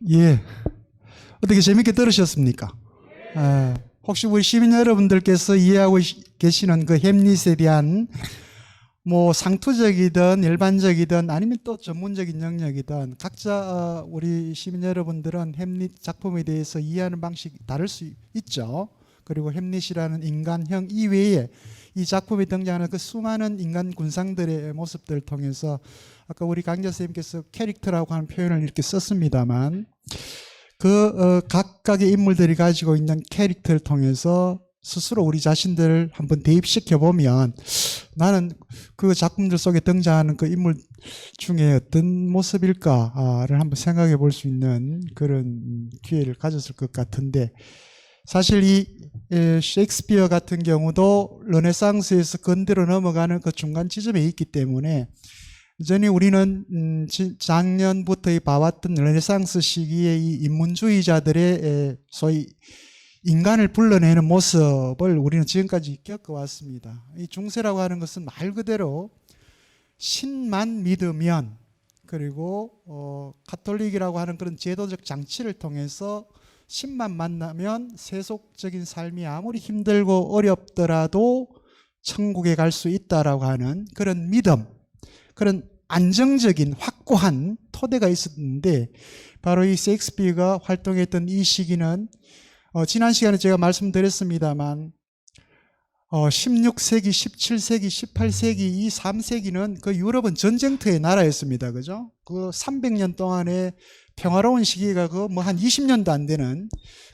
예. 어떻게 재밌게 들으셨습니까? 혹시 우리 시민 여러분들께서 이해하고 계시는 그 햄릿에 대한 뭐 상투적이든 일반적이든 아니면 또 전문적인 영역이든 각자 우리 시민 여러분들은 햄릿 작품에 대해서 이해하는 방식이 다를 수 있죠. 그리고 햄릿이라는 인간형 이외에 이 작품에 등장하는 그 수많은 인간 군상들의 모습들을 통해서 아까 우리 강자 선생님께서 캐릭터라고 하는 표현을 이렇게 썼습니다만 그 각각의 인물들이 가지고 있는 캐릭터를 통해서 스스로 우리 자신들을 한번 대입시켜 보면 나는 그 작품들 속에 등장하는 그 인물 중에 어떤 모습일까를 한번 생각해 볼 수 있는 그런 기회를 가졌을 것 같은데, 사실 이 셰익스피어 같은 경우도 르네상스에서 건드려 넘어가는 그 중간 지점에 있기 때문에 여전히 우리는 작년부터 봐왔던 르네상스 시기의 이 인문주의자들의 소위 인간을 불러내는 모습을 우리는 지금까지 겪어왔습니다. 이 중세라고 하는 것은 말 그대로 신만 믿으면, 그리고 가톨릭이라고 하는 그런 제도적 장치를 통해서 신만 만나면 세속적인 삶이 아무리 힘들고 어렵더라도 천국에 갈 수 있다라고 하는 그런 믿음, 그런 안정적인 확고한 토대가 있었는데, 바로 이 셰익스피어가 활동했던 이 시기는 지난 시간에 제가 말씀드렸습니다만 16세기, 17세기, 18세기 이 3세기는 그 유럽은 전쟁터의 나라였습니다. 그죠? 그 300년 동안의 평화로운 시기가 그 뭐 한 20년도 안 되는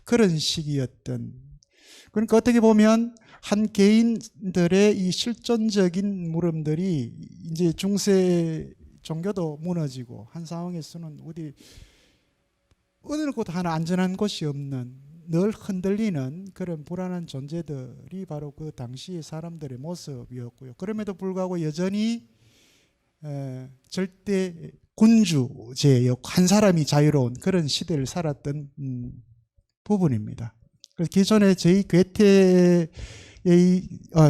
그런 시기였던, 그러니까 어떻게 보면 한 개인들의 이 실존적인 물음들이 이제 중세 종교도 무너지고 한 상황에서는 어느 곳 하나 안전한 곳이 없는 늘 흔들리는 그런 불안한 존재들이 바로 그 당시의 사람들의 모습이었고요. 그럼에도 불구하고 여전히 절대 군주제였고 한 사람이 자유로운 그런 시대를 살았던 부분입니다. 그래서 기존에 저희 괴테의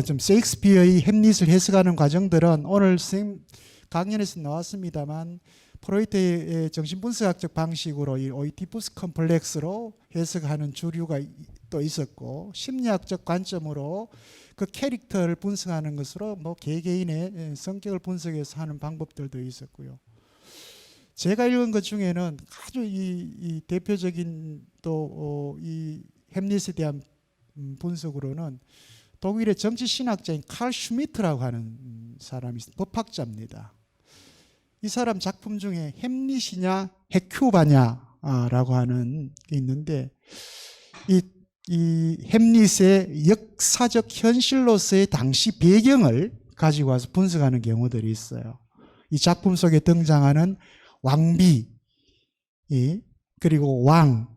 좀 셰익스피어의 햄릿을 해석하는 과정들은 오늘 선생님 강연에서 나왔습니다만 프로이트의 정신분석학적 방식으로 이 오이디푸스 컴플렉스로 해석하는 주류가 또 있었고, 심리학적 관점으로 그 캐릭터를 분석하는 것으로 뭐 개개인의 성격을 분석해서 하는 방법들도 있었고요. 제가 읽은 것 중에는 아주 이 대표적인 또 이 햄릿에 대한 분석으로는 독일의 정치신학자인 칼 슈미트라고 하는 사람이 법학자입니다. 이 사람 작품 중에 햄릿이냐 헤큐바냐라고 하는 게 있는데, 이 햄릿의 역사적 현실로서의 당시 배경을 가지고 와서 분석하는 경우들이 있어요. 이 작품 속에 등장하는 왕비, 그리고 왕,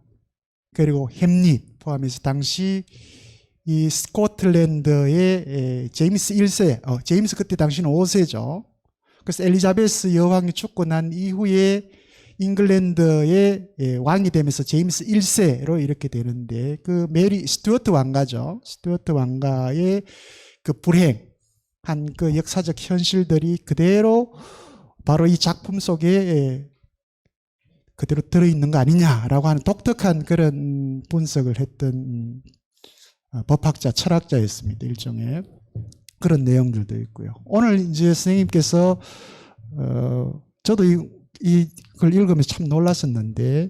그리고 햄릿 포함해서 당시 이 스코틀랜드의 제임스 1세, 제임스 그때 당시는 5세죠. 그래서 엘리자베스 여왕이 죽고 난 이후에 잉글랜드의 왕이 되면서 제임스 1세로 이렇게 되는데, 그 메리 스튜어트 왕가죠. 스튜어트 왕가의 그 불행한 그 역사적 현실들이 그대로 바로 이 작품 속에 그대로 들어있는 거 아니냐라고 하는 독특한 그런 분석을 했던 법학자, 철학자였습니다. 일종의 그런 내용들도 있고요. 오늘 이제 선생님께서 저도 이걸 읽으면서 참 놀랐었는데,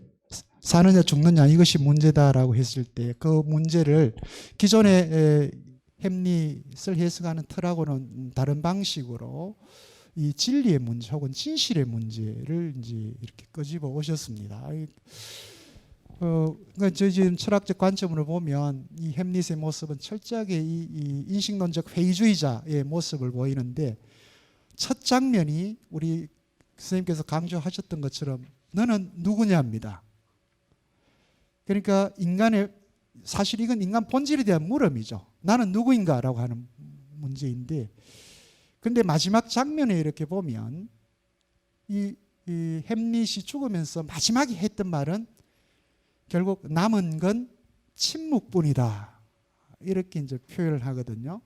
사느냐 죽느냐 이것이 문제다라고 했을 때 그 문제를 기존의 햄릿을 해석하는 틀하고는 다른 방식으로 이 진리의 문제 혹은 진실의 문제를 이제 이렇게 끄집어 오셨습니다. 그러니까 저희 지금 철학적 관점으로 보면 이 햄릿의 모습은 철저하게 이 인식론적 회의주의자의 모습을 보이는데, 첫 장면이 우리 선생님께서 강조하셨던 것처럼 너는 누구냐입니다. 그러니까 사실 이건 인간 본질에 대한 물음이죠. 나는 누구인가라고 하는 문제인데, 근데 마지막 장면에 이렇게 보면 이 햄릿이 죽으면서 마지막에 했던 말은 결국 남은 건 침묵뿐이다, 이렇게 이제 표현을 하거든요.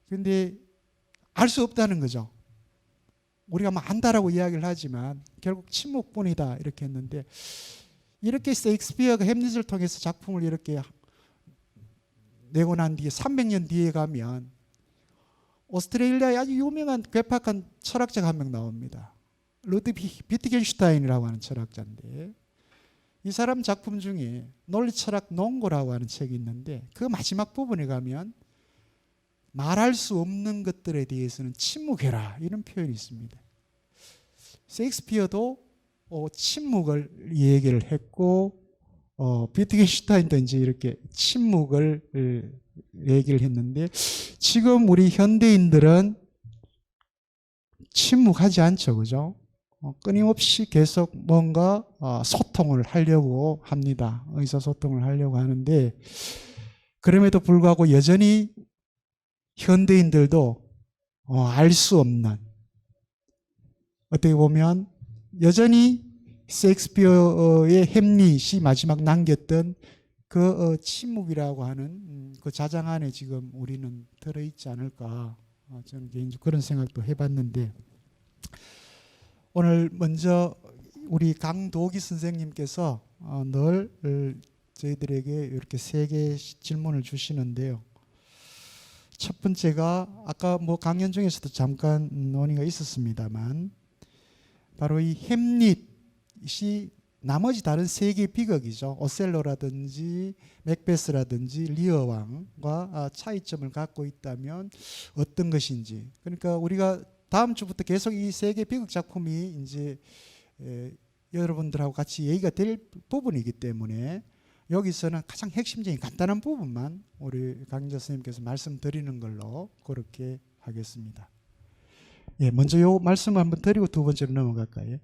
근데 알 수 없다는 거죠. 우리가 뭐 안다라고 이야기를 하지만 결국 침묵뿐이다 이렇게 했는데, 이렇게 셰익스피어가 햄릿을 통해서 작품을 이렇게 내고 난 뒤에 300년 뒤에 가면 오스트레일리아의 아주 유명한 괴팍한 철학자가 한 명 나옵니다. 루드비히 비트겐슈타인이라고 하는 철학자인데, 이 사람 작품 중에 논리철학 논고라고 하는 책이 있는데, 그 마지막 부분에 가면 말할 수 없는 것들에 대해서는 침묵해라 이런 표현이 있습니다. 셰익스피어도 침묵을 얘기를 했고, 비트겐슈타인도 이제 이렇게 침묵을 얘기를 했는데, 지금 우리 현대인들은 침묵하지 않죠, 그죠? 끊임없이 계속 뭔가 소통을 하려고 합니다. 의사소통을 하려고 하는데, 그럼에도 불구하고 여전히 현대인들도 알 수 없는, 어떻게 보면 여전히 셰익스피어의 햄릿이 마지막 남겼던 그 침묵이라고 하는 그 자장 안에 지금 우리는 들어있지 않을까, 저는 개인적으로 그런 생각도 해봤는데, 오늘 먼저 우리 강도기 선생님께서 늘 저희들에게 이렇게 3개의 질문을 주시는데요. 첫 번째가 아까 뭐 강연 중에서도 잠깐 논의가 있었습니다만, 바로 이 햄릿이 나머지 다른 3개의 비극이죠. 오셀로라든지 맥베스라든지 리어 왕과 차이점을 갖고 있다면 어떤 것인지. 그러니까 우리가 다음 주부터 계속 이 3개 비극 작품이 이제 여러분들하고 같이 얘기가 될 부분이기 때문에, 여기서는 가장 핵심적인 간단한 부분만 우리 강인자 선생님께서 말씀드리는 걸로 그렇게 하겠습니다. 예, 먼저 요 말씀 한번 드리고 두 번째로 넘어갈까요?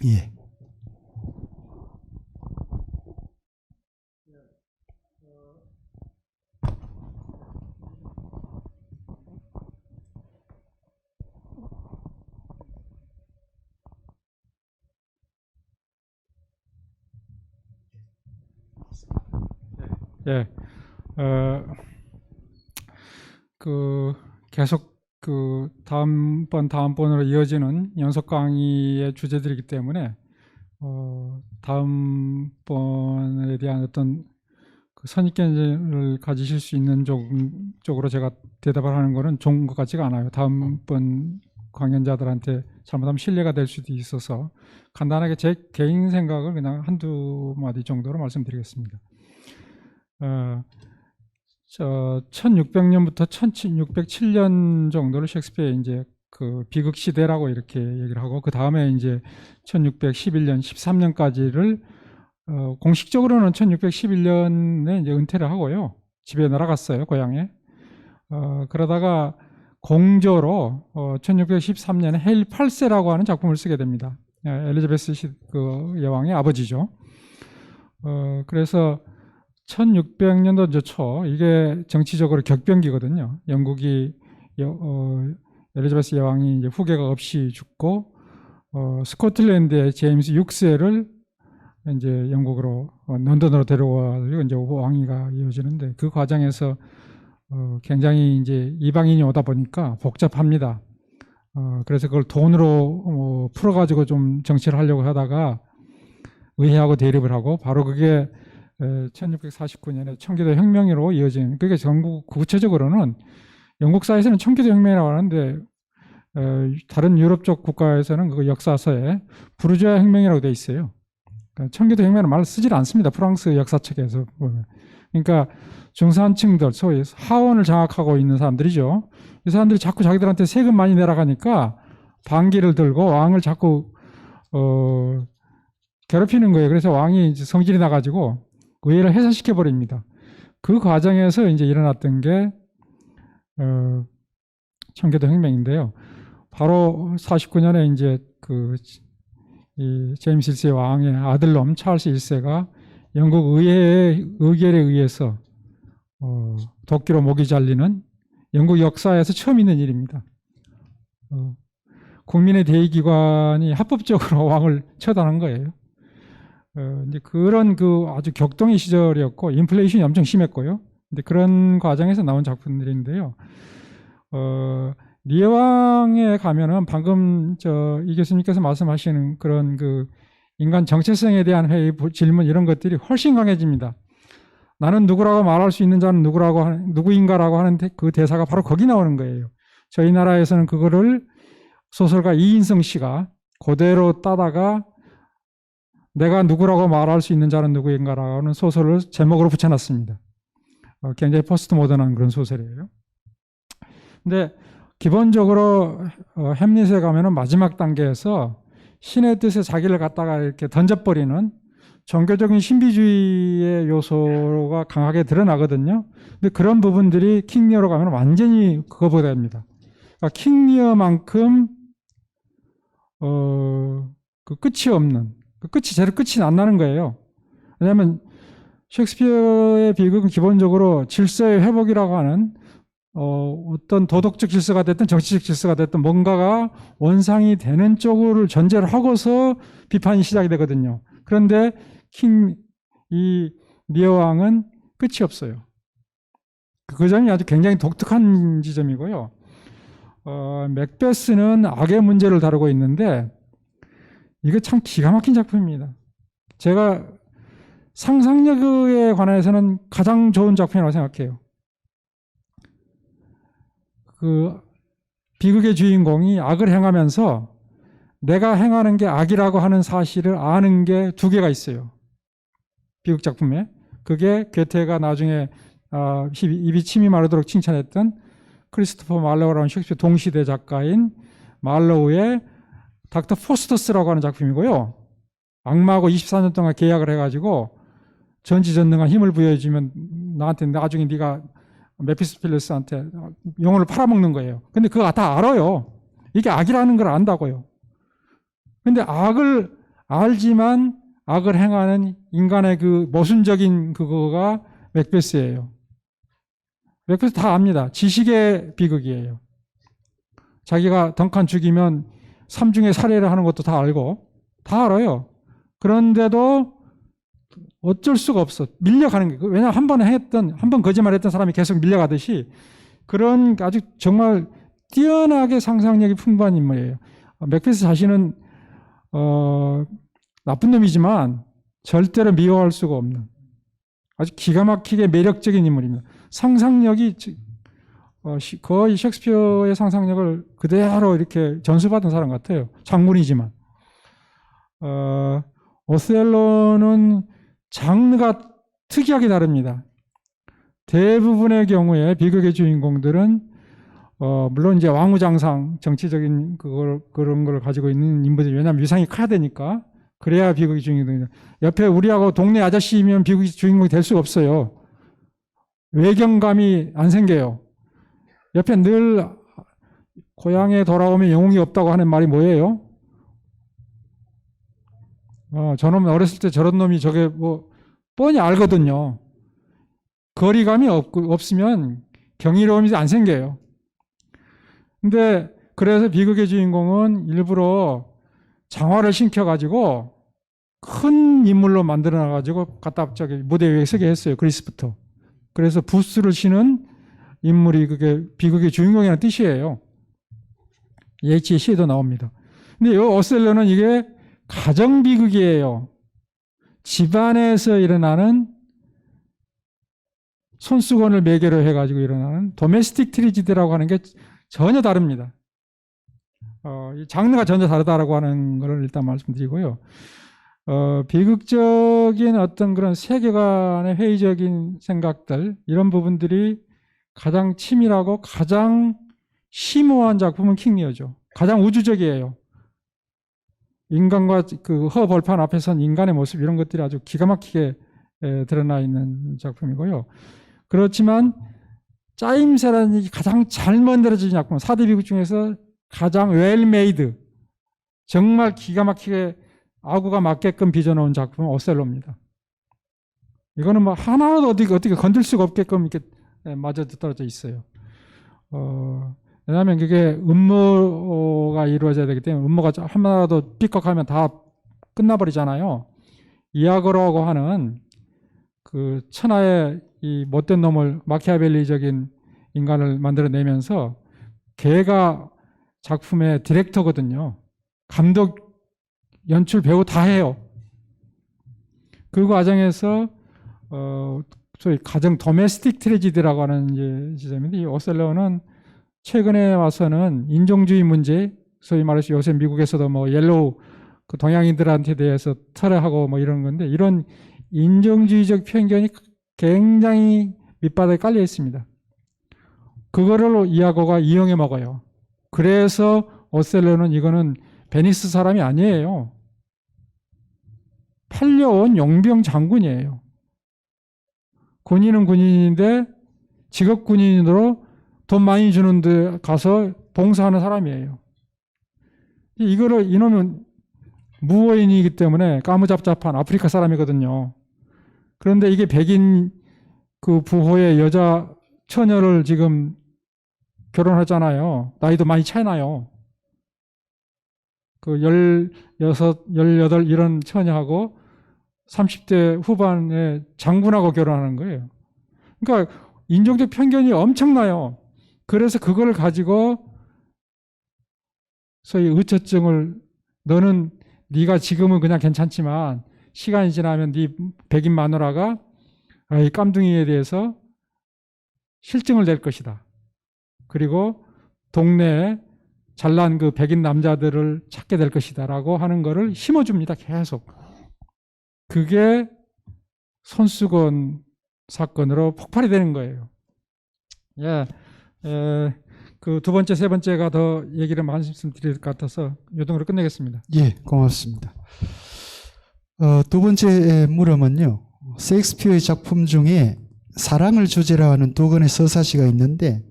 예. 예, 계속 다음번으로 이어지는 연속 강의의 주제들이기 때문에, 다음번에 대한 어떤 그 선입견을 가지실 수 있는 쪽으로 제가 대답을 하는 거는 좋은 것 같지가 않아요. 다음번 강연자들한테 잘못하면 신뢰가 될 수도 있어서 간단하게 제 개인 생각을 그냥 한두 마디 정도로 말씀드리겠습니다. 1600년부터 1607년 정도를 셰익스피어의 이제 그 비극 시대라고 이렇게 얘기를 하고, 그 다음에 이제 1611년, 13년까지를 공식적으로는 1611년에 이제 은퇴를 하고요, 집에 날아갔어요, 고향에. 그러다가 공저로 1613년에 헤일 8세라고 하는 작품을 쓰게 됩니다. 엘리자베스 그 여왕의 아버지죠. 그래서 1600년도 초, 이게 정치적으로 격변기거든요. 영국이 엘리자베스 여왕이 이제 후계가 없이 죽고, 스코틀랜드의 제임스 6세를 이제 영국으로 런던으로 데려와서 이제 왕위가 이어지는데, 그 과정에서 굉장히 이제 이방인이 오다 보니까 복잡합니다. 그래서 그걸 돈으로 풀어가지고 좀 정치를 하려고 하다가 의회하고 대립을 하고, 바로 그게 1649년에 청교도 혁명으로 이어진, 그게 전국 구체적으로는 영국 사회에서는 청교도 혁명이라고 하는데, 다른 유럽 쪽 국가에서는 그 역사서에 부르주아 혁명이라고 돼 있어요. 그러니까 청교도 혁명이라는 말을 쓰질 않습니다, 프랑스 역사책에서 보면. 그러니까 중산층들, 소위 하원을 장악하고 있는 사람들이죠. 이 사람들이 자꾸 자기들한테 세금 많이 내라가니까 반기를 들고 왕을 자꾸 괴롭히는 거예요. 그래서 왕이 이제 성질이 나가지고 의회를 해산시켜 버립니다. 그 과정에서 이제 일어났던 게 청교도 혁명인데요. 바로 49년에 이제 이 제임스 1세 왕의 아들놈 찰스 1세가 영국 의회의 의결에 의해서 도끼로 목이 잘리는, 영국 역사에서 처음 있는 일입니다. 국민의 대의기관이 합법적으로 왕을 처단한 거예요. 이제 그런 아주 격동의 시절이었고, 인플레이션이 엄청 심했고요. 근데 그런 과정에서 나온 작품들인데요. 리에왕에 가면은 방금 이 교수님께서 말씀하시는 그런 그 인간 정체성에 대한 회의, 질문 이런 것들이 훨씬 강해집니다. 나는 누구라고 말할 수 있는 자는 누구인가라고 하는 그 대사가 바로 거기 나오는 거예요. 저희 나라에서는 그거를 소설가 이인성 씨가 그대로 따다가 내가 누구라고 말할 수 있는 자는 누구인가라는 소설을 제목으로 붙여놨습니다. 굉장히 포스트 모던한 그런 소설이에요. 근데 기본적으로 햄릿에 가면은 마지막 단계에서 신의 뜻에 자기를 갖다가 이렇게 던져버리는 종교적인 신비주의의 요소가 강하게 드러나거든요. 근데 그런 부분들이 킹리어로 가면 완전히 그거보다 됩니다. 그러니까 킹리어만큼 그 끝이 없는, 그 끝이 제대로 끝이 안 나는 거예요. 왜냐하면 셰익스피어의 비극은 기본적으로 질서의 회복이라고 하는 어떤 도덕적 질서가 됐든 정치적 질서가 됐든 뭔가가 원상이 되는 쪽을 전제를 하고서 비판이 시작이 되거든요. 그런데 이 리어 왕은 끝이 없어요. 그 점이 아주 굉장히 독특한 지점이고요. 맥베스는 악의 문제를 다루고 있는데 이거 참 기가 막힌 작품입니다. 제가 상상력에 관해서는 가장 좋은 작품이라고 생각해요. 그 비극의 주인공이 악을 행하면서 내가 행하는 게 악이라고 하는 사실을 아는 게 두 개가 있어요. 비극 작품에. 그게 괴테가 나중에 입이 침이 마르도록 칭찬했던 크리스토퍼 말로우라는 셰익스피어 동시대 작가인 말로우의 닥터 포스터스라고 하는 작품이고요. 악마하고 24년 동안 계약을 해가지고 전지전능한 힘을 부여해주면 나한테 나중에 네가 메피스토펠레스한테 영혼을 팔아먹는 거예요. 근데 그거 다 알아요. 이게 악이라는 걸 안다고요. 근데 악을 알지만 악을 행하는 인간의 그 모순적인 그거가 맥베스예요. 맥베스 다 압니다. 지식의 비극이에요. 자기가 덩컨 죽이면 삼중의 살해를 하는 것도 다 알고 다 알아요. 그런데도 어쩔 수가 없어. 밀려가는 거예요. 왜냐하면 한 번 거짓말했던 사람이 계속 밀려가듯이 그런 아주 정말 뛰어나게 상상력이 풍부한 인물이에요. 맥베스 자신은 나쁜 놈이지만 절대로 미워할 수가 없는 아주 기가 막히게 매력적인 인물입니다. 상상력이 거의 셰익스피어의 상상력을 그대로 이렇게 전수받은 사람 같아요. 장군이지만. 오셀로는 장르가 특이하게 다릅니다. 대부분의 경우에 비극의 주인공들은 물론 이제 왕후장상 정치적인 그런 걸 가지고 있는 인물들이 왜냐하면 위상이 커야 되니까 그래야 비극의 주인공이 옆에 우리하고 동네 아저씨면 비극의 주인공이 될 수가 없어요. 외경감이 안 생겨요. 옆에 늘 고향에 돌아오면 영웅이 없다고 하는 말이 뭐예요? 저놈 어렸을 때 저런 놈이 저게 뭐 뻔히 알거든요. 거리감이 없으면 경이로움이 안 생겨요. 근데 그래서 비극의 주인공은 일부러 장화를 신켜가지고 큰 인물로 만들어놔가지고 갖다 무대 위에 서게 했어요. 그리스부터. 그래서 부스를 신은 인물이 그게 비극의 주인공이라는 뜻이에요. 예치의 시에도 나옵니다. 근데 이 오셀로는 이게 가정 비극이에요. 집안에서 일어나는 손수건을 매개로 해가지고 일어나는 도메스틱 트리지드라고 하는 게 전혀 다릅니다. 이 장르가 전혀 다르다라고 하는 것을 일단 말씀드리고요. 비극적인 어떤 그런 세계관의 회의적인 생각들 이런 부분들이 가장 치밀하고 가장 심오한 작품은 킹리어죠. 가장 우주적이에요. 인간과 그 허벌판 앞에선 인간의 모습 이런 것들이 아주 기가 막히게 드러나 있는 작품이고요. 그렇지만 짜임새라는 가장 잘 만들어진 작품, 4대 비극 중에서 가장 웰메이드, 정말 기가 막히게 아구가 맞게끔 빚어놓은 작품은 오셀로입니다. 이거는 뭐 하나라도 어떻게 건들 수가 없게끔 이렇게 맞아 떨어져 있어요. 왜냐하면 그게 음모가 이루어져야 되기 때문에 음모가 하나라도 삐걱하면 다 끝나버리잖아요. 이아고라고 하는 그 천하의 이 못된 놈을 마키아벨리적인 인간을 만들어내면서 걔가 작품의 디렉터거든요. 감독, 연출, 배우 다 해요. 그 과정에서 소위 가정 도메스틱 트레지디라고 하는 이제 지점인데, 이 오셀로는 최근에 와서는 인종주의 문제, 소위 말해서 요새 미국에서도 뭐 옐로우 그 동양인들한테 대해서 철회하고 뭐 이런 건데, 이런 인종주의적 편견이 굉장히 밑바닥에 깔려 있습니다. 그거를 이아고가 이용해 먹어요. 그래서 오셀로는 이거는 베니스 사람이 아니에요. 팔려온 용병 장군이에요. 군인은 군인인데 직업 군인으로 돈 많이 주는 데 가서 봉사하는 사람이에요. 이거를 이놈은 무어인이기 때문에 까무잡잡한 아프리카 사람이거든요. 그런데 이게 백인 그 부호의 여자 처녀를 지금 결혼하잖아요. 나이도 많이 차이나요. 그 16, 18 이런 처녀하고 30대 후반의 장군하고 결혼하는 거예요. 그러니까 인종적 편견이 엄청나요. 그래서 그걸 가지고 소위 의처증을, 너는 네가 지금은 그냥 괜찮지만 시간이 지나면 네 백인 마누라가 이 깜둥이에 대해서 실증을 낼 것이다. 그리고 동네에 잘난 그 백인 남자들을 찾게 될 것이다 라고 하는 거를 심어줍니다. 계속. 그게 손수건 사건으로 폭발이 되는 거예요. 예, 그 두 번째, 세 번째가 더 얘기를 말씀드릴 것 같아서 이 정도로 끝내겠습니다. 예, 고맙습니다. 두 번째 물음은요. 셰익스피어의 작품 중에 사랑을 주제로 하는 두 권의 서사시가 있는데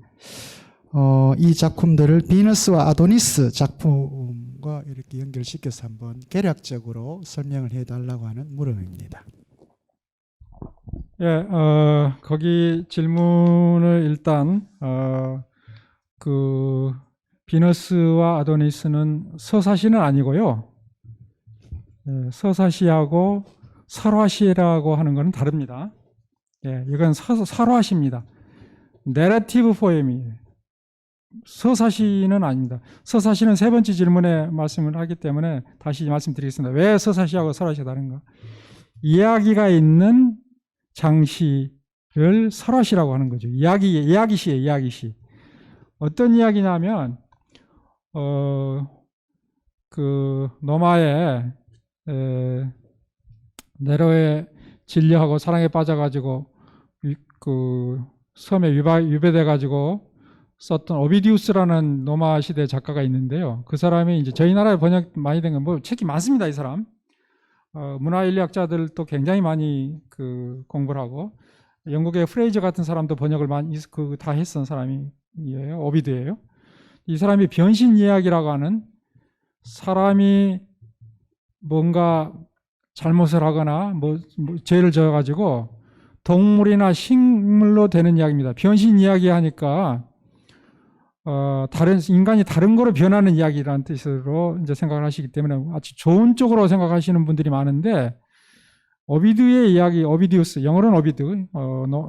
이 작품들을 비너스와 아도니스 작품과 이렇게 연결시켜서 한번 개략적으로 설명을 해달라고 하는 물음입니다. 예, 거기 질문을 일단 그 비너스와 아도니스는 서사시는 아니고요. 예, 서사시하고 설화시라고 하는 것은 다릅니다. 예, 이건 설화시입니다. 내러티브 포엠이에요. 서사시는 아닙니다. 서사시는 세 번째 질문에 말씀을 하기 때문에 다시 말씀드리겠습니다. 왜 서사시하고 설화시가 다른가? 이야기가 있는 장시를 설화시라고 하는 거죠. 이야기시예요, 이야기시. 어떤 이야기냐면, 그 노마에 네로에 진료하고 사랑에 빠져가지고 그 섬에 유배돼가지고 썼던 오비디우스라는 로마 시대 작가가 있는데요. 그 사람이 이제 저희 나라에 번역 많이 된 건 뭐 책이 많습니다. 이 사람 문화인류학자들도 굉장히 많이 그 공부를 하고 영국의 프레이저 같은 사람도 번역을 많이 다 했던 사람이에요. 오비드예요. 이 사람이 변신 이야기라고 하는 사람이 뭔가 잘못을 하거나 뭐 죄를 져가지고 동물이나 식물로 되는 이야기입니다. 변신 이야기 하니까 다른 인간이 다른 거로 변하는 이야기라는 뜻으로 이제 생각을 하시기 때문에 아주 좋은 쪽으로 생각하시는 분들이 많은데 오비드의 이야기, 오비디우스, 영어로는 오비드,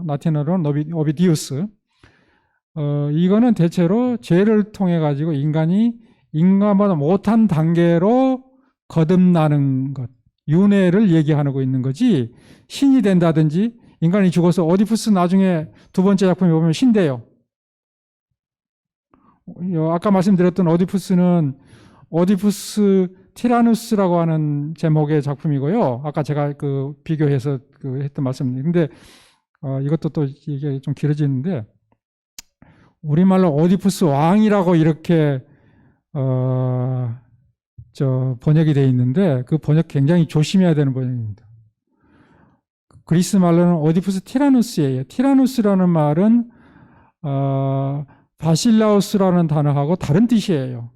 라틴어로는 오비디우스. 이거는 대체로 죄를 통해 가지고 인간이 인간보다 못한 단계로 거듭나는 것, 윤회를 얘기하고 있는 거지 신이 된다든지 인간이 죽어서 오디푸스 나중에 두 번째 작품에 보면 신돼요. 아까 말씀드렸던 오디푸스는 오디푸스 티라누스라고 하는 제목의 작품이고요. 아까 제가 그 비교해서 그 했던 말씀인데 이것도 또 이게 좀 길어지는데 우리말로 오디푸스 왕이라고 이렇게 번역이 되어 있는데 그 번역 굉장히 조심해야 되는 번역입니다. 그리스 말로는 오디푸스 티라누스예요. 티라누스라는 말은 바실라우스라는 단어하고 다른 뜻이에요.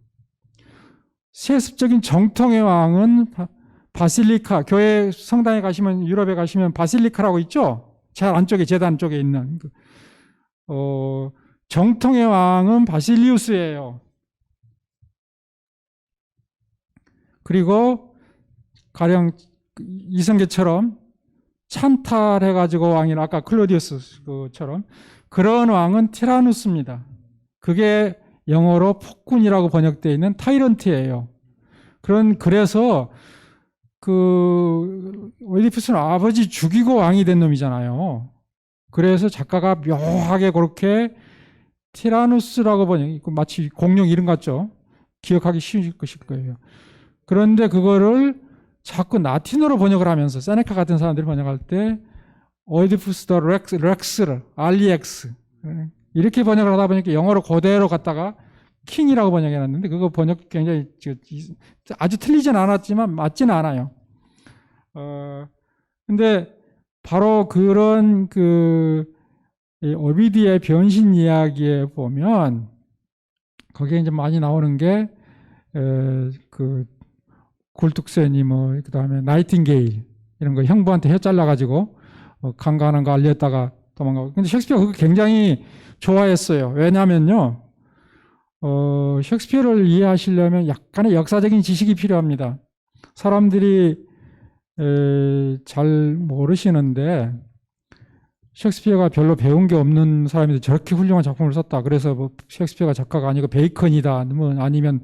세습적인 정통의 왕은 바실리카, 교회 성당에 가시면 유럽에 가시면 바실리카라고 있죠? 제일 안쪽에 제단 쪽에 있는 정통의 왕은 바실리우스예요. 그리고 가령 이성계처럼 찬탈해가지고 왕이 아까 클로디우스처럼 그런 왕은 티라누스입니다. 그게 영어로 폭군이라고 번역되어 있는 타이런트예요. 그래서 그 오이디푸스는 아버지 죽이고 왕이 된 놈이잖아요. 그래서 작가가 묘하게 그렇게 티라누스라고 마치 공룡 이름 같죠? 기억하기 쉬울 것일 거예요. 그런데 그거를 자꾸 라틴어로 번역을 하면서 세네카 같은 사람들이 번역할 때 오이디푸스 더 렉스를 REX 이렇게 번역을 하다 보니까 영어로 그대로 갖다가 킹이라고 번역해놨는데 그거 번역 굉장히 아주 틀리진 않았지만 맞지는 않아요. 근데 바로 그런 오비디의 변신 이야기에 보면 거기에 이제 많이 나오는 게 굴뚝쇠니 그다음에 나이팅게일 이런 거 형부한테 혀 잘라가지고 강간한 거 알렸다가 도망가고. 근데 셰익스피어가 그거 굉장히 좋아했어요. 왜냐면요. 셰익스피어를 이해하시려면 약간의 역사적인 지식이 필요합니다. 사람들이 잘 모르시는데 셰익스피어가 별로 배운 게 없는 사람인데 저렇게 훌륭한 작품을 썼다. 그래서 셰익스피어가 작가가 아니고 베이컨이다. 아니면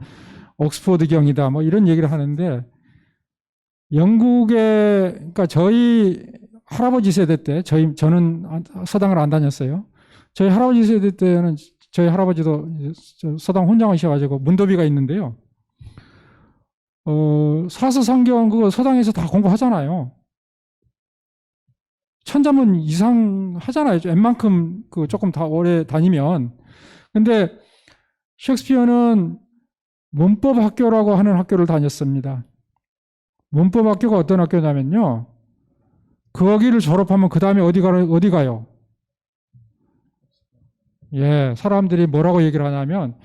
옥스포드경이다. 이런 얘기를 하는데 영국의 그러니까 저희 할아버지 세대 때 저는 서당을 안 다녔어요. 저희 할아버지 세대 때는 저희 할아버지도 서당 혼장하셔가지고 문도비가 있는데요. 사서성경 그거 서당에서 다 공부하잖아요. 천자문 이상 하잖아요. 웬만큼 조금 다 오래 다니면. 근데 셰익스피어는 문법 학교라고 하는 학교를 다녔습니다. 문법 학교가 어떤 학교냐면요. 거기를 졸업하면 그 다음에 어디 가요? 예, 사람들이 뭐라고 얘기를 하냐면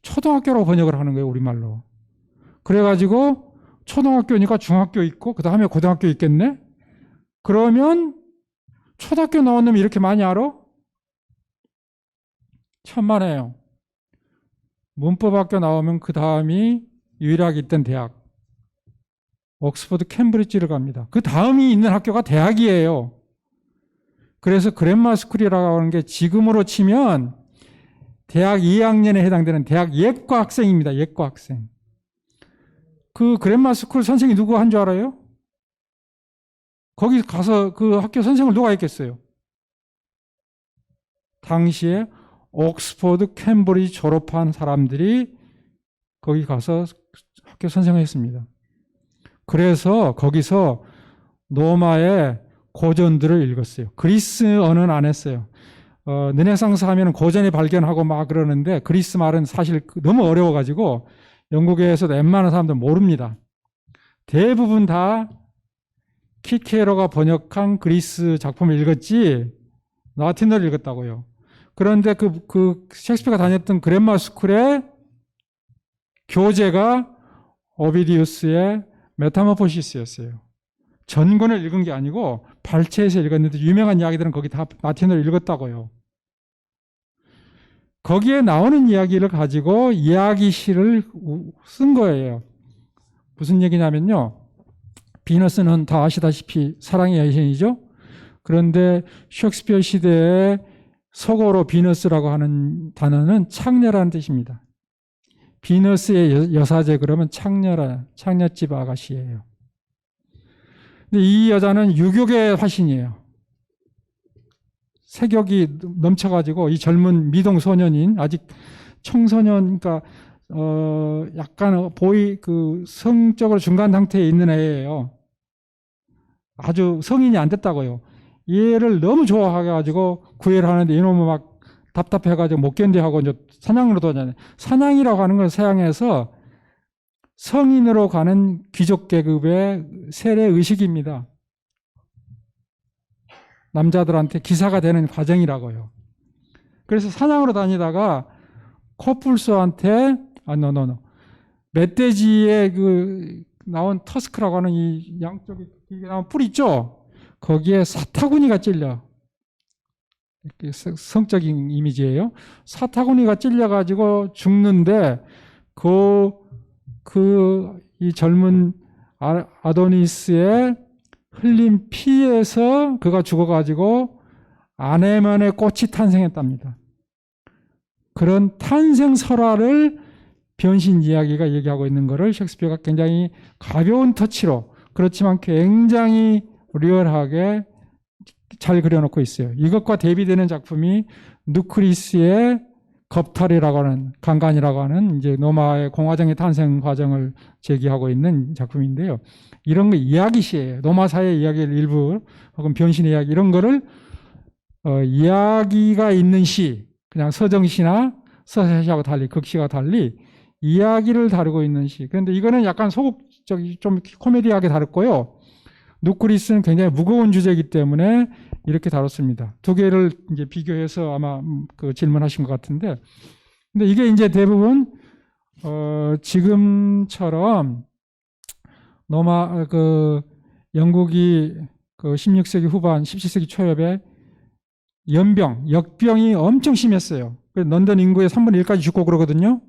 초등학교라고 번역을 하는 거예요, 우리말로. 그래가지고 초등학교니까 중학교 있고 그 다음에 고등학교 있겠네? 그러면 초등학교 나온 놈이 이렇게 많이 알아? 천만에요. 문법학교 나오면 그 다음이 유일하게 있던 대학 옥스퍼드 캠브리지를 갑니다. 그 다음이 있는 학교가 대학이에요. 그래서 그랜마 스쿨이라고 하는 게 지금으로 치면 대학 2학년에 해당되는 대학 예과 학생입니다. 예과 학생. 그 그랜마 스쿨 선생이 누구 한 줄 알아요? 거기 가서 그 학교 선생을 누가 했겠어요? 당시에 옥스퍼드 캠브리지 졸업한 사람들이 거기 가서 학교 선생을 했습니다. 그래서 거기서 로마의 고전들을 읽었어요. 그리스 언어는 안 했어요. 르네상스 하면 고전에 발견하고 막 그러는데 그리스 말은 사실 너무 어려워가지고 영국에서도 웬만한 사람들 모릅니다. 대부분 다 키케로가 번역한 그리스 작품을 읽었지 라틴어를 읽었다고요. 그런데 그 셰익스피어가 다녔던 그랜마 스쿨의 교재가 오비디우스의 메타모포시스였어요. 전권을 읽은 게 아니고 발췌해서 읽었는데 유명한 이야기들은 거기 다 라틴어를 읽었다고요. 거기에 나오는 이야기를 가지고 이야기시를 쓴 거예요. 무슨 얘기냐면요. 비너스는 다 아시다시피 사랑의 여신이죠. 그런데 셰익스피어 시대에 속어로 비너스라고 하는 단어는 창녀라는 뜻입니다. 비너스의 여사제 그러면 창녀집 아가씨예요. 근데 이 여자는 유격의 화신이에요. 색욕이 넘쳐가지고 이 젊은 미동 소년인 아직 청소년, 그러니까 약간 성적으로 중간 상태에 있는 애예요. 아주 성인이 안 됐다고요. 얘를 너무 좋아해가지고 구애를 하는데 이놈은 막 답답해가지고 못 견뎌하고 이제 사냥으로 도잖아요. 사냥이라고 하는 건 서양에서 성인으로 가는 귀족 계급의 세례 의식입니다. 남자들한테 기사가 되는 과정이라고요. 그래서 사냥으로 다니다가 코뿔소한테 멧돼지의 나온 터스크라고 하는 이 양쪽에 나온 뿔 있죠? 거기에 사타구니가 찔려. 성적인 이미지예요. 사타구니가 찔려가지고 죽는데 이 젊은 아도니스의 흘린 피에서 그가 죽어가지고 아네몬의 꽃이 탄생했답니다. 그런 탄생 설화를 변신 이야기가 얘기하고 있는 것을 셰익스피어가 굉장히 가벼운 터치로 그렇지만 굉장히 리얼하게 잘 그려놓고 있어요. 이것과 대비되는 작품이 누크리스의 겁탈이라고 하는 강간이라고 하는 이제 노마의 공화정의 탄생 과정을 제기하고 있는 작품인데요. 이런 거 이야기시예요. 노마사의 이야기를 일부 혹은 변신의 이야기 이런 거를 이야기가 있는 시, 그냥 서정시나 서사시하고 달리 극시와 달리 이야기를 다루고 있는 시. 그런데 이거는 약간 소극적이 좀 코미디하게 다뤘고요. 누크리스는 굉장히 무거운 주제이기 때문에 이렇게 다뤘습니다. 두 개를 이제 비교해서 아마 그 질문하신 것 같은데, 근데 이게 이제 대부분 지금처럼 노마 그 영국이 그 16세기 후반, 17세기 초엽에 역병이 엄청 심했어요. 런던 인구의 3분의 1까지 죽고 그러거든요.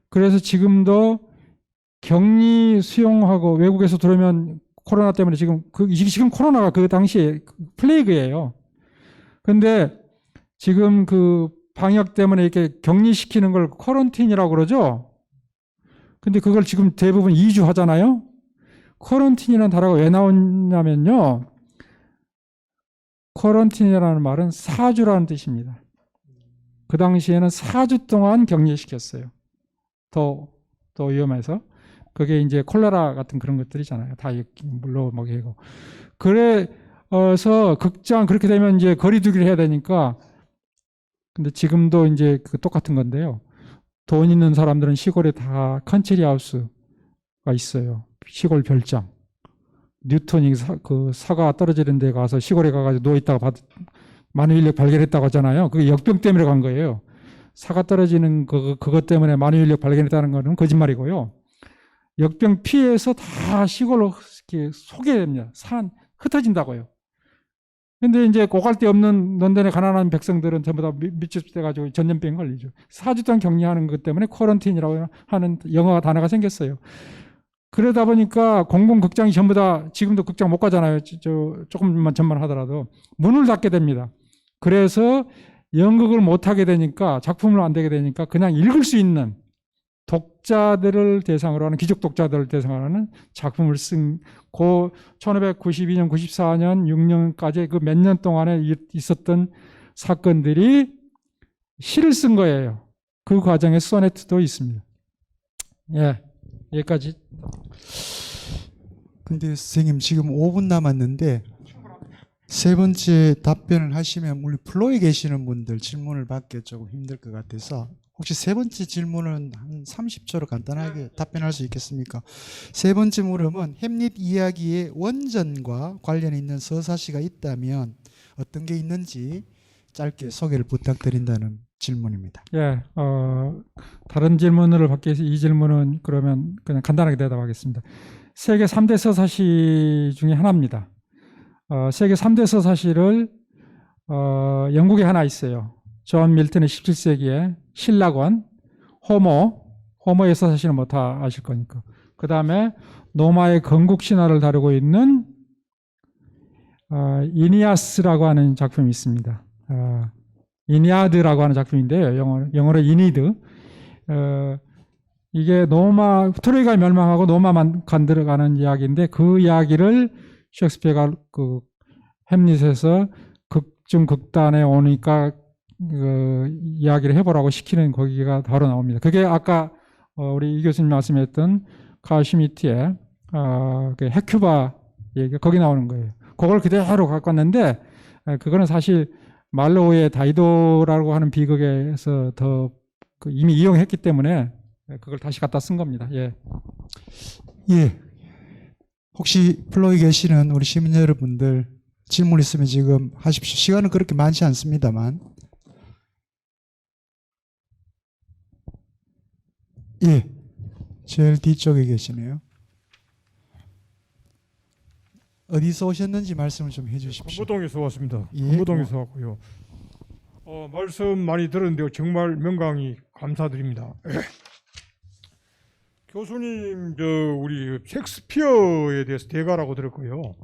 그래서 지금도 격리 수용하고 외국에서 들어오면 코로나 때문에 지금 코로나가 그 당시에 플레이그예요. 근데 지금 그 방역 때문에 이렇게 격리시키는 걸 쿼런틴이라고 그러죠. 근데 그걸 지금 대부분 2주 하잖아요. 쿼런틴이라는 단어가 왜 나오냐면요. 쿼런틴이라는 말은 사주라는 뜻입니다. 그 당시에는 4주 동안 격리시켰어요. 더 위험해서. 그게 이제 콜레라 같은 그런 것들이잖아요. 다 물로 먹이고. 그래서 극장 그렇게 되면 이제 거리두기를 해야 되니까. 근데 지금도 이제 그 똑같은 건데요. 돈 있는 사람들은 시골에 다 컨트리 하우스가 있어요. 시골 별장. 뉴턴이 그 사과 떨어지는 데 가서 시골에 가가지고 누워있다가 만유인력 발견했다고 하잖아요. 그게 역병 때문에 간 거예요. 사과 떨어지는 그것 때문에 만유인력 발견했다는 거는 거짓말이고요. 역병 피해서 다 시골로 이렇게 소개가 됩니다. 흩어진다고요. 근데 이제 고갈데 없는 런던의 가난한 백성들은 전부 다 밀집돼가지고 전염병 걸리죠. 4주 동안 격리하는 것 때문에 쿼런틴이라고 하는 영어 단어가 생겼어요. 그러다 보니까 공공극장이 전부 다 지금도 극장 못 가잖아요. 조금만 전만 하더라도 문을 닫게 됩니다. 그래서 연극을 못 하게 되니까 작품을 안 되게 되니까 그냥 읽을 수 있는 독자들을 대상으로 하는 귀족 독자들을 대상으로 하는 작품을 쓴 고 1592년, 94년, 6년까지 그 몇 년 동안에 있었던 사건들이 시를 쓴 거예요. 그 과정에 소네트도 있습니다. 예, 여기까지. 근데 선생님 지금 5분 남았는데 세 번째 답변을 하시면 우리 플로에 계시는 분들 질문을 받기 조금 힘들 것 같아서 혹시 세 번째 질문은 한 30초로 간단하게 답변할 수 있겠습니까? 세 번째 물음은 햄릿 이야기의 원전과 관련 있는 서사시가 있다면 어떤 게 있는지 짧게 소개를 부탁드린다는 질문입니다. 예, 다른 질문을 받기 위해서 이 질문은 그러면 그냥 간단하게 대답하겠습니다. 세계 3대 서사시 중에 하나입니다. 세계 3대 서사시를 영국에 하나 있어요. 존 밀턴의 17세기에 신라권, 호모의 서사시는 뭐 다 아실 거니까. 그 다음에 노마의 건국신화를 다루고 있는 이니아스라고 하는 작품이 있습니다. 이니아드라고 하는 작품인데요. 영어로 이니드. 이게 트로이가 멸망하고 노마만 간들어가는 이야기인데 그 이야기를 셰익스피어가 그 햄릿에서 극중극단에 오니까 이야기를 해보라고 시키는 거기가 바로 나옵니다. 그게 아까 우리 이 교수님 말씀했던 카울 슈미트의 그 헤큐바 얘기 거기 나오는 거예요. 그걸 그대로 갖고 왔는데 그거는 사실 말로우의 다이도라고 하는 비극에서 더 이미 이용했기 때문에 그걸 다시 갖다 쓴 겁니다. 예. 예. 혹시 플로에 계시는 우리 시민 여러분들 질문 있으면 지금 하십시오. 시간은 그렇게 많지 않습니다만. 예. 제일 뒤쪽에 계시네요. 어디서 오셨는지 말씀을 좀 해주십시오. 건부동에서 왔습니다. 예. 건부동에서 왔고요. 말씀 많이 들었는데요. 정말 명강히 감사드립니다. 교수님, 우리 셰익스피어에 대해서 대가라고 들었고요.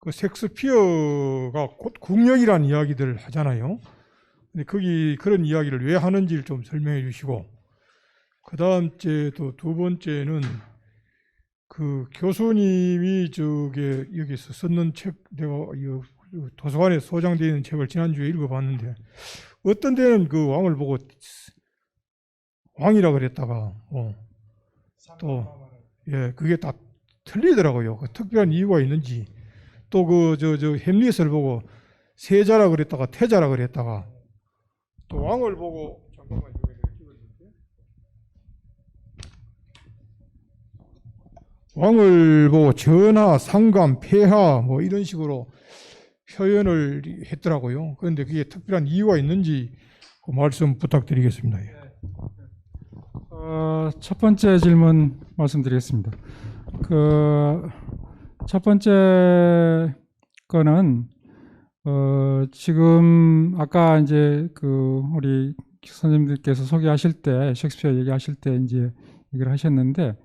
그 셰익스피어가 곧 국력이라는 이야기들을 하잖아요. 근데 거기 그런 이야기를 왜 하는지를 좀 설명해 주시고, 그 다음째 또 두 번째는 그 교수님이 저게 여기서 썼는 책, 내가 이 도서관에 소장되어 있는 책을 지난주에 읽어봤는데, 어떤 데는 그 왕을 보고 왕이라 그랬다가 또 예, 그게 다 틀리더라고요. 그 특별한 이유가 있는지, 또 그 저 햄릿을 보고 세자라 그랬다가 태자라 그랬다가, 또 왕을 보고 잠깐만 왕을 보고 전하, 상감, 폐하 뭐 이런 식으로 표현을 했더라고요. 그런데 그게 특별한 이유가 있는지 그 말씀 부탁드리겠습니다. 예. 첫 번째 질문 말씀드리겠습니다. 그 첫 번째 거는 지금 아까 이제 그 우리 선생님들께서 소개하실 때 셰익스피어 얘기하실 때 이제 얘기를 하셨는데,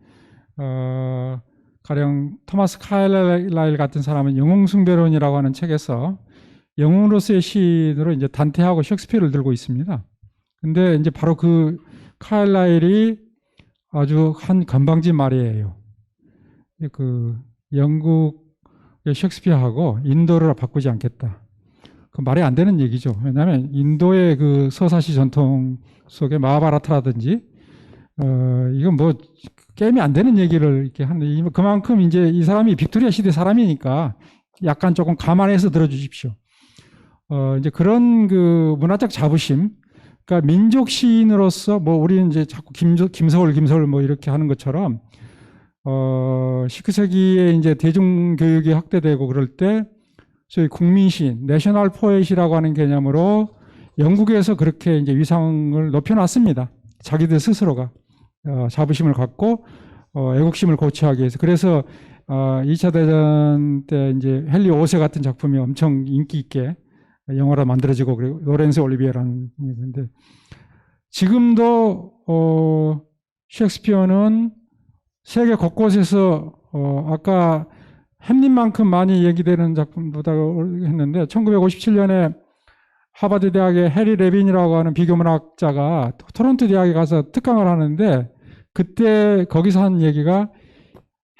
가령 토마스 카일라일 같은 사람은 영웅숭배론이라고 하는 책에서 영웅으로서의 시인으로 이제 단테하고 셰익스피어를 들고 있습니다. 근데 이제 바로 그 카일라일이 아주 한 건방진 말이에요. 그 영국의 셰익스피어하고 인도를 바꾸지 않겠다. 그 말이 안 되는 얘기죠. 왜냐하면 인도의 그 서사시 전통 속에 마하바라타라든지 이건 뭐 게임이 안 되는 얘기를 이렇게 하는, 그만큼 이제 이 사람이 빅토리아 시대 사람이니까 약간 조금 감안해서 들어주십시오. 이제 그런 그 문화적 자부심, 그러니까 민족 시인으로서 뭐 우리는 이제 자꾸 김서울 뭐 이렇게 하는 것처럼 19세기에 이제 대중교육이 확대되고 그럴 때 저희 국민시인, 내셔널 포엣이라고 하는 개념으로 영국에서 그렇게 이제 위상을 높여놨습니다. 자기들 스스로가 자부심을 갖고 애국심을 고취하기 위해서. 그래서 2차 대전 때 이제 헨리 5세 같은 작품이 엄청 인기 있게 영화로 만들어지고, 그리고 로렌스 올리비에라는 건데, 지금도 셰익스피어는 세계 곳곳에서 아까 햄릿만큼 많이 얘기되는 작품보다 했는데, 1957년에 하버드 대학의 해리 레빈이라고 하는 비교문학자가 토론토 대학에 가서 특강을 하는데, 그때 거기서 한 얘기가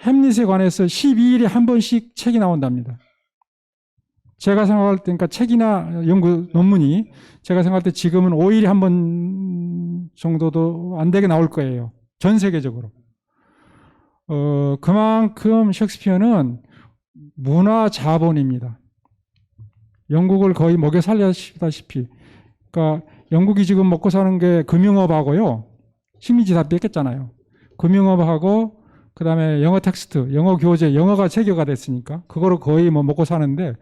햄릿에 관해서 12일에 한 번씩 책이 나온답니다. 제가 생각할 때, 그러니까 책이나 연구 논문이 제가 생각할 때 지금은 5일에 한 번 정도도 안 되게 나올 거예요. 전 세계적으로. 그만큼 셰익스피어는 문화 자본입니다. 영국을 거의 먹여 살렸다시피. 그러니까 영국이 지금 먹고 사는 게 금융업하고요. 식민지 다 뺏겼잖아요. 금융업하고 그다음에 영어 텍스트, 영어 교재, 영어가 체계가 됐으니까 그거로 거의 뭐 먹고 사는데,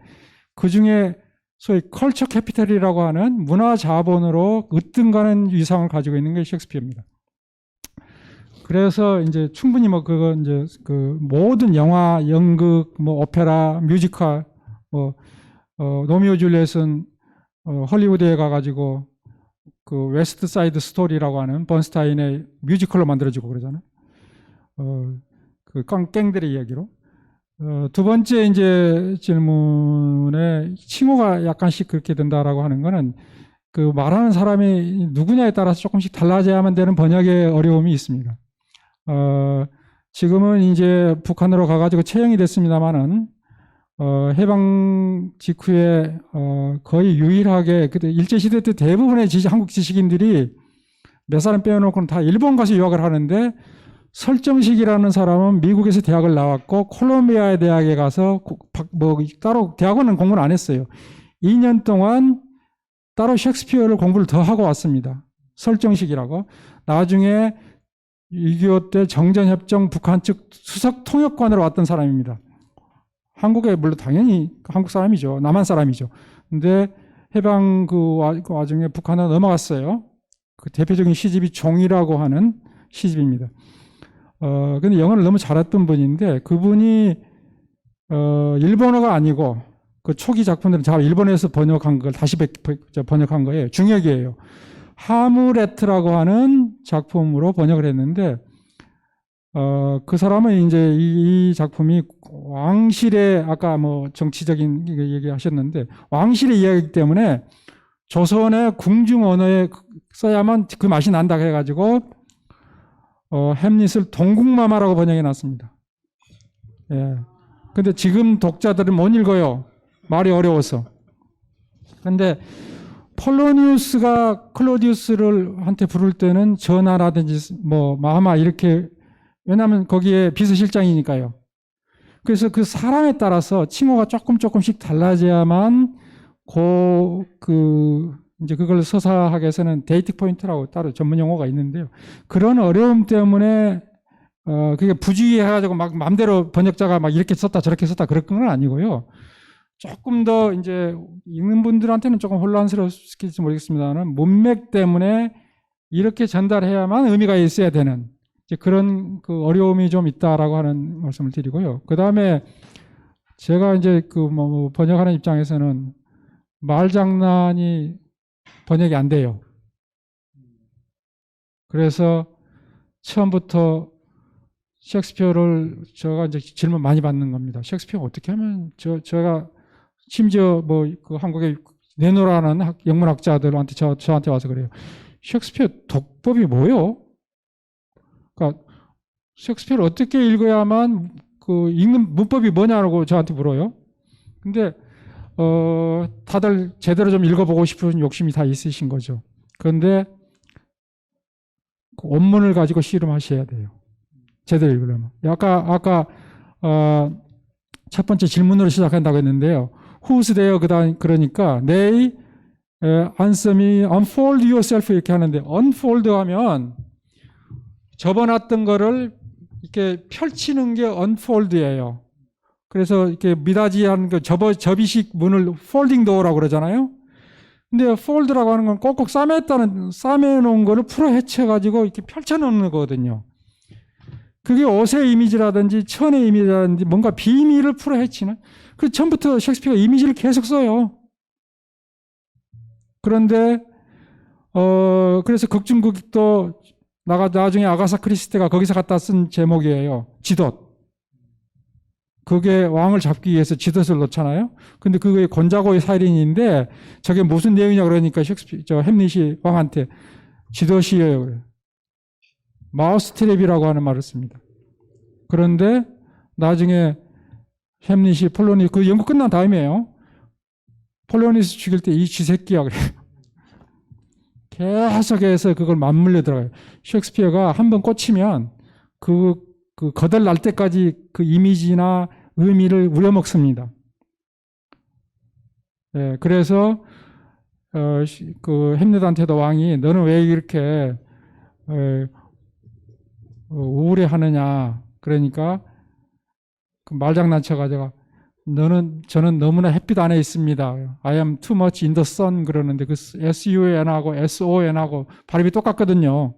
그 중에 소위 컬처 캐피탈이라고 하는 문화 자본으로 으뜸가는 위상을 가지고 있는 게 셰익스피어입니다. 그래서 이제 충분히 뭐 그거 이제 그 모든 영화, 연극, 뭐 오페라, 뮤지컬, 뭐 로미오 줄리엣은 헐리우드에 가가지고 그 웨스트 사이드 스토리라고 하는 번스타인의 뮤지컬로 만들어지고 그러잖아요. 그 깽들의 이야기로. 두 번째 이제 질문에 칭호가 약간씩 그렇게 된다라고 하는 거는 그 말하는 사람이 누구냐에 따라서 조금씩 달라져야만 되는 번역의 어려움이 있습니다. 지금은 이제 북한으로 가가지고 채용이 됐습니다만은 해방 직후에 거의 유일하게 그때 일제시대 때 대부분의 한국 지식인들이 몇 사람 빼놓고는 다 일본 가서 유학을 하는데, 설정식이라는 사람은 미국에서 대학을 나왔고 콜롬비아 대학에 가서 뭐 따로 대학원은 공부를 안 했어요. 2년 동안 따로 셰익스피어를 공부를 더 하고 왔습니다. 설정식이라고. 나중에 6.25 때 정전협정 북한 측 수석 통역관으로 왔던 사람입니다. 한국에 물론 당연히 한국 사람이죠. 남한 사람이죠. 근데 해방 그 와중에 북한으로 넘어갔어요. 그 대표적인 시집이 종이라고 하는 시집입니다. 근데 영어를 너무 잘했던 분인데, 그분이 일본어가 아니고 그 초기 작품들은 제가 일본에서 번역한 걸 다시 번역한 거예요. 중역이에요. 하무레트라고 하는 작품으로 번역을 했는데, 그 사람은 이제 이 작품이 왕실의, 아까 뭐 정치적인 얘기 하셨는데, 왕실의 이야기이기 때문에 조선의 궁중 언어에 써야만 그 맛이 난다 해가지고 햄릿을 동국마마라고 번역해 놨습니다. 예. 근데 지금 독자들은 못 읽어요. 말이 어려워서. 근데 폴로니우스가 클로디우스를 한테 부를 때는 전하라든지 뭐 마마 이렇게, 왜냐하면 거기에 비서실장이니까요. 그래서 그 사람에 따라서 칭호가 조금씩 달라져야만 이제 그걸 서사학에서는 데이트 포인트라고 따로 전문 용어가 있는데요. 그런 어려움 때문에 그게 부주의해가지고 막 마음대로 번역자가 막 이렇게 썼다 저렇게 썼다 그런 건 아니고요. 조금 더 이제 읽는 분들한테는 조금 혼란스러울지 모르겠습니다만 문맥 때문에 이렇게 전달해야만 의미가 있어야 되는 이제 그런 그 어려움이 좀 있다라고 하는 말씀을 드리고요. 그 다음에 제가 이제 뭐 번역하는 입장에서는 말장난이 번역이 안 돼요. 그래서 처음부터 셰익스피어를 제가 이제 질문 많이 받는 겁니다. 셰익스피어 어떻게 하면 제가 심지어 뭐 그 한국에 내노라는 영문학자들한테 저한테 와서 그래요. 셰익스피어 독법이 뭐요? 그러니까 셰익스피어를 어떻게 읽어야만 그 읽는 문법이 뭐냐고 저한테 물어요. 근데 다들 제대로 좀 읽어보고 싶은 욕심이 다 있으신 거죠. 그런데 그 원문을 가지고 씨름하셔야 돼요. 제대로 읽으려면. 아까 첫 번째 질문으로 시작한다고 했는데요. Who's there? 그러니까 they answer me, unfold yourself 이렇게 하는데 unfold 하면 접어놨던 거를 이렇게 펼치는 게 unfold예요. 그래서 이렇게 미닫이한 그 접이식 문을 folding door라고 그러잖아요. 근데 fold라고 하는 건 꼭꼭 싸매놓은 거를 풀어 헤쳐가지고 이렇게 펼쳐놓는 거거든요. 그게 옷의 이미지라든지 천의 이미지라든지 뭔가 비밀을 풀어 헤치는. 그 처음부터 셰익스피어가 이미지를 계속 써요. 그런데 그래서 극중극도 나중에 아가사 크리스티가 거기서 갖다 쓴 제목이에요. 지돛. 그게 왕을 잡기 위해서 지돛을 놓잖아요. 근데 그게 곤자고의 살인인데 저게 무슨 내용이냐 그러니까 햄릿이 왕한테 지돛이에요. 그래요. 마우스트랩이라고 하는 말을 씁니다. 그런데 나중에 햄릿이 그 연구 끝난 다음이에요. 폴로니우스 죽일 때 이 쥐새끼야 그래요. 계속해서 그걸 맞물려 들어가요. 셰익스피어가 한번 꽂히면 그 거덜 날 때까지 그 이미지나 의미를 우려먹습니다. 네, 그래서 그 햄릿한테도 왕이 너는 왜 이렇게 우울해하느냐. 그러니까 그 말장난 쳐가지고 저는 너무나 햇빛 안에 있습니다. I am too much in the sun 그러는데 그 SUN하고 SON하고 발음이 똑같거든요.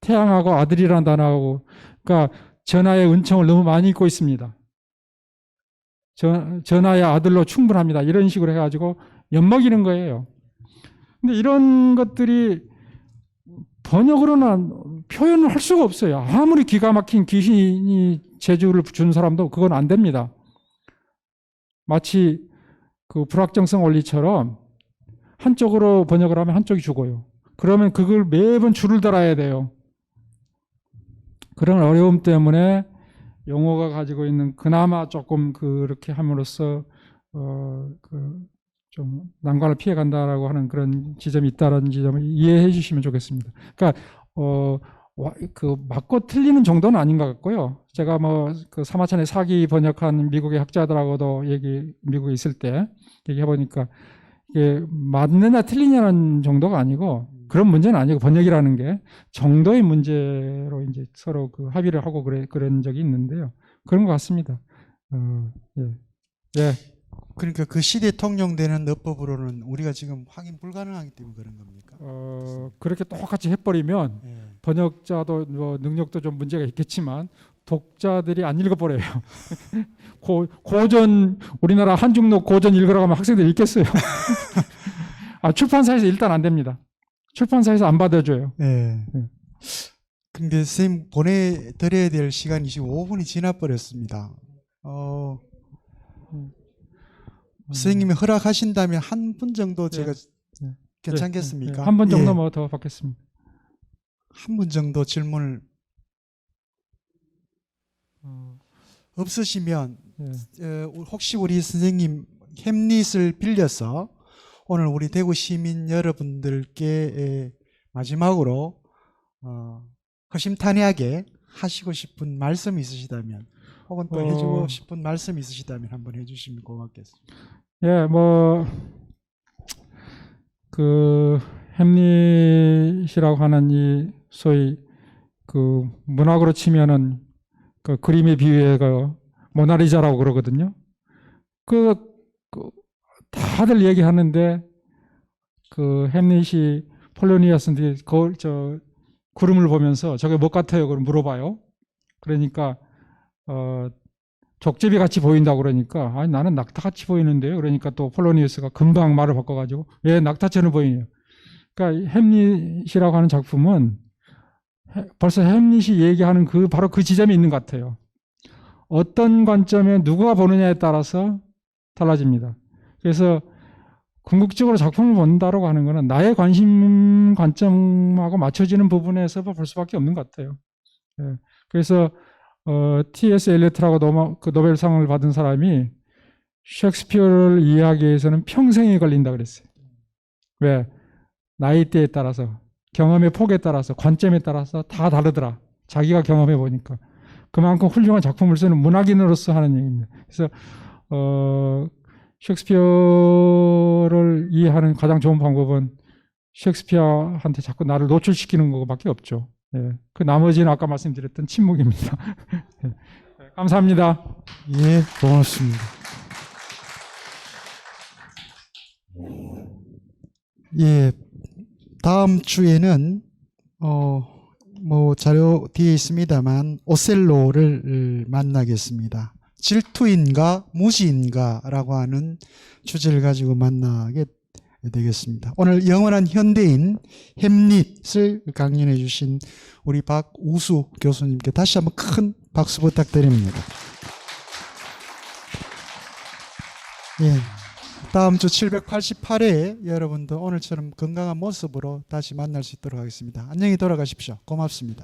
태양하고 아들이라는 단어하고 그러니까 전하의 은총을 너무 많이 입고 있습니다. 전하의 아들로 충분합니다. 이런 식으로 해가지고 엿먹이는 거예요. 근데 이런 것들이 번역으로는 표현을 할 수가 없어요. 아무리 기가 막힌 귀신이 재주를 준 사람도 그건 안 됩니다. 마치 그 불확정성 원리처럼 한쪽으로 번역을 하면 한쪽이 죽어요. 그러면 그걸 매번 줄을 달아야 돼요. 그런 어려움 때문에 용어가 가지고 있는 그나마 조금 그렇게 함으로써 좀 난관을 피해간다라고 하는 그런 지점이 있다는 지점을 이해해 주시면 좋겠습니다. 그러니까 그 맞고 틀리는 정도는 아닌 것 같고요. 제가 뭐 그 사마천의 사기 번역한 미국의 학자들하고도 미국에 있을 때 얘기해 보니까 이게 맞느냐 틀리냐는 정도가 아니고 그런 문제는 아니고 번역이라는 게 정도의 문제로 이제 서로 그 합의를 하고 그런 적이 있는데요. 그런 것 같습니다. 예. 그러니까 그 시대에 통용되는 어법으로는 우리가 지금 확인 불가능하기 때문에 그런 겁니까? 그렇게 똑같이 해버리면 예. 번역자도 뭐 능력도 좀 문제가 있겠지만 독자들이 안 읽어버려요. 고전 우리나라 한중록 고전 읽으라고 하면 학생들이 읽겠어요. 출판사에서 일단 안 됩니다. 출판사에서 안 받아줘요. 예. 근데 선생님 보내드려야 될 시간이 지금 5분이 지나버렸습니다. 선생님이 허락하신다면 한 분 정도 제가 괜찮겠습니까? 한 분 정도 예, 뭐 더 받겠습니다. 한 분 정도 질문을 없으시면 예. 혹시 우리 선생님 햄릿을 빌려서 오늘 우리 대구 시민 여러분들께 마지막으로 허심탄회하게 하시고 싶은 말씀이 있으시다면 혹은 또 해주고 싶은 말씀이 있으시다면 한번 해주시면 고맙겠습니다. 예, 뭐, 햄릿이라고 하는 이 소위 문학으로 치면은 그림의 비유에 모나리자라고 그러거든요. 다들 얘기하는데 햄릿이 폴로니아스인데 구름을 보면서 저게 뭐 같아요? 그걸 물어봐요. 그러니까 족제비 같이 보인다고 그러니까 아니 나는 낙타같이 보이는데요. 그러니까 또 폴로니우스가 금방 말을 바꿔가지고 왜 낙타처럼 보이냐. 그러니까 햄릿이라고 하는 작품은 벌써 햄릿이 얘기하는 바로 그 지점이 있는 것 같아요. 어떤 관점에 누가 보느냐에 따라서 달라집니다. 그래서 궁극적으로 작품을 본다라고 하는 것은 나의 관심 관점하고 맞춰지는 부분에서 볼 수밖에 없는 것 같아요. 예. 그래서 T.S. 엘리어트라고 노벨상을 받은 사람이 셰익스피어를 이해하기 위해서는 평생이 걸린다 그랬어요. 왜? 나이대에 따라서, 경험의 폭에 따라서, 관점에 따라서 다 다르더라. 자기가 경험해 보니까. 그만큼 훌륭한 작품을 쓰는 문학인으로서 하는 얘기입니다. 그래서 셰익스피어를 이해하는 가장 좋은 방법은 셰익스피어한테 자꾸 나를 노출시키는 것밖에 없죠. 예. 그 나머지는 아까 말씀드렸던 침묵입니다. 예. 감사합니다. 예, 고맙습니다. 예, 다음 주에는 뭐 자료 뒤에 있습니다만 오셀로를 만나겠습니다. 질투인가 무지인가라고 하는 주제를 가지고 만나게 되겠습니다. 오늘 영원한 현대인 햄릿을 강연해 주신 우리 박우수 교수님께 다시 한번 큰 박수 부탁드립니다. 예, 다음 주 788회에 여러분도 오늘처럼 건강한 모습으로 다시 만날 수 있도록 하겠습니다. 안녕히 돌아가십시오. 고맙습니다.